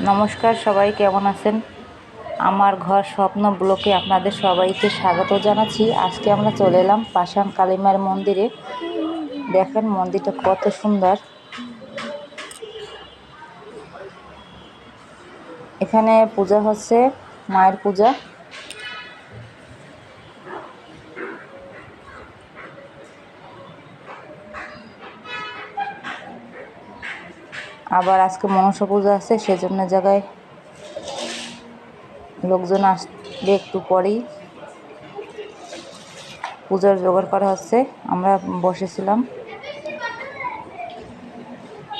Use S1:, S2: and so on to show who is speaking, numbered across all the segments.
S1: নমস্কার, সবাই কেমন আছেন? আমার ঘর স্বপ্ন ব্লকে আপনাদের সবাইকে স্বাগত জানাচ্ছি। আজকে আমরা চলে এলাম পাষাণ কালীমার মন্দিরে। দেখেন মন্দিরটা কত সুন্দর। এখানে পূজা হচ্ছে, মায়ের পূজা। আবার আজকে মনসা পূজা আছে, সেজন্য জায়গায় লোকজন আসবে একটু পরেই। পূজার জোগাড় করা হচ্ছে, আমরা বসেছিলাম।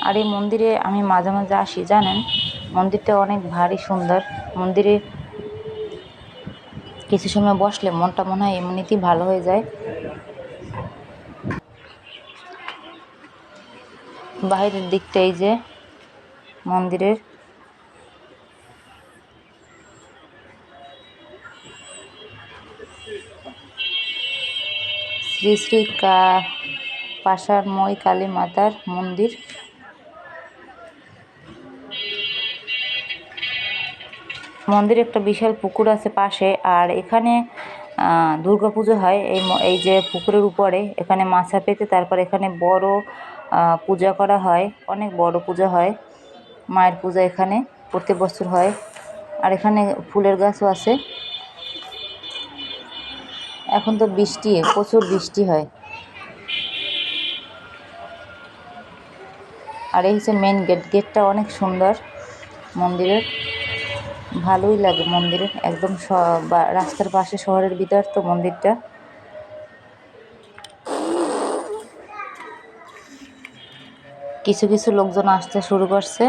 S1: আর এই মন্দিরে আমি মাঝে মাঝে আসি, জানেন। মন্দিরটা অনেক ভারী সুন্দর। মন্দিরে কিছু সময় বসলে মনটা মনে হয় এমনিতেই ভালো হয়ে যায়। বাইরের দিকটা এই যে মন্দিরের, শ্রী শ্রী পাষাণময়ী কালী মাতার মন্দির। মন্দিরে একটা বিশাল পুকুর আছে পাশে। আর এখানে দুর্গা পুজো হয় এই যে পুকুরের উপরে। এখানে মাছা পেতে তারপর এখানে বড় পূজা করা হয়, অনেক বড় পূজা হয়। মায়ের পূজা এখানে প্রত্যেক বছর হয়। আর এখানে ফুলের গাছও আছে। এখন তো প্রচুর বৃষ্টি হয়। আর এই হচ্ছে মেন গেটটা অনেক সুন্দর মন্দিরের, ভালোই লাগে মন্দিরে। একদম রাস্তার পাশে, শহরের ভিতর তো মন্দিরটা। কিছু কিছু লোকজন আসতে শুরু করছে।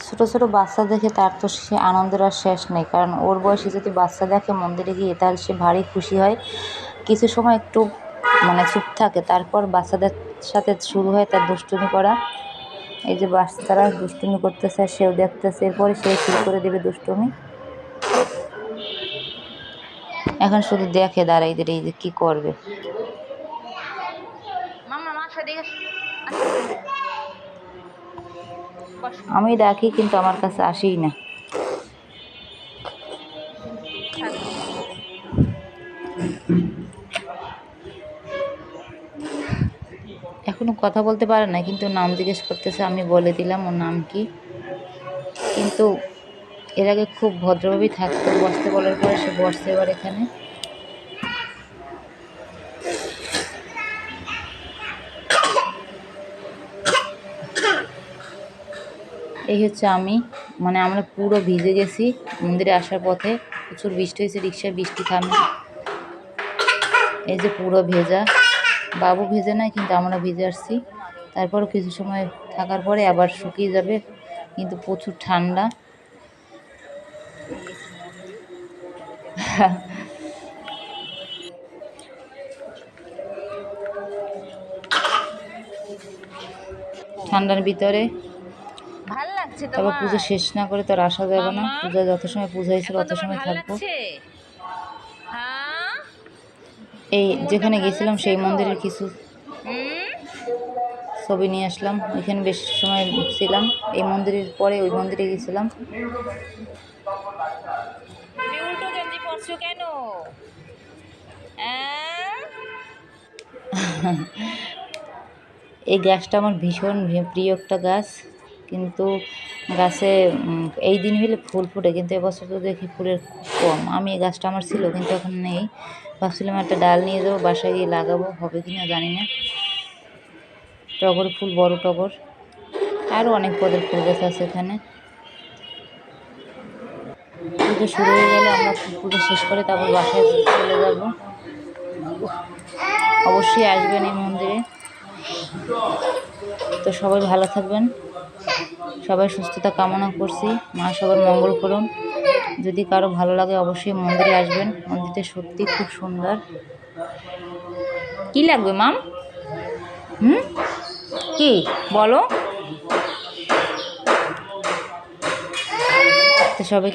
S1: ছোট ছোট বাচ্চা দেখে তার তো সে আনন্দের আর শেষ নেই। কারণ ওর বয়সে যদি বাচ্চা দেখে মন্দিরে গিয়ে, তাহলে সে ভারী খুশি হয়। কিছু সময় একটু চুপ থাকে, তারপর বাচ্চাদের সাথে শুরু হয় তার দুষ্টুমি করা। এই যে বাচ্চারা দুষ্টুমি করতেছে, সেও দেখতেছে, এরপরে সে শুরু করে দেবে দুষ্টুমি। এখন শুধু দেখে দাঁড়াই এই যে কি করবে। আমি ডাকি কিন্তু আমার কাছে আসেই না। এখনো কথা বলতে পারে না, কিন্তু নাম জিজ্ঞেস করতেছে। আমি বলে দিলাম ওর নাম কি। কিন্তু এর আগে খুব ভদ্রভাবেই থাকতো, বসতে বলার পরে সে বসছে এবার এখানে। এই হচ্ছে আমি, আমরা পুরো ভিজে গেছি মন্দিরে আসার পথে। প্রচুর বৃষ্টি হয়েছে, রিক্সায় বৃষ্টি থামে। এই যে পুরো ভেজা, বাবু ভেজে নাই কিন্তু আমরা ভিজে আসছি। তারপরও কিছু সময় থাকার পরে আবার শুকিয়ে যাবে, কিন্তু প্রচুর ঠান্ডা। ঠান্ডার ভিতরে
S2: ভাল লাগছে।
S1: তবে পুজো শেষ না করে তো আর আসা যাবে না। পূজা যত সময় পূজা হয়েছিল তত সময় থাকবো। এই যেখানে গেছিলাম সেই মন্দিরের কিছু ছবি নিয়ে আসলাম। ওইখানে বেশ সময় ছিলাম। এই মন্দিরের পরে ওই মন্দিরে গেছিলাম।
S2: উল্টো গেঞ্জি পরছো কেন?
S1: এই গাছটা আমার ভীষণ প্রিয় একটা গাছ, কিন্তু গাছে এই দিন হলে ফুল ফুটে, কিন্তু এবছর তো দেখি ফুলের খুব কম। আমি এই গাছটা আমার ছিল, কিন্তু এখন নেই। ভাবছিলাম একটা ডাল নিয়ে যাবো, বাসায় গিয়ে লাগাবো, হবে কি না জানি না। টগর ফুল, বড় টগর, আরও অনেক পদের ফুল গাছ আছে এখানে। পুজো শুরু হয়ে গেলে আমরা পুজো শেষ করে তারপর বাসায় চলে যাব। অবশ্যই আসবেন এই মন্দিরে। তো সবাই ভালো থাকবেন, সবাই সুস্থতা কামনা করছি। মা সবার মঙ্গল করুন। যদি কারো ভালো লাগে অবশ্যই মন্দিরে আসবেন। মন্দিরটা সত্যি খুব সুন্দর। কি লাগবে মাম? কি বলো? তো সবাইকে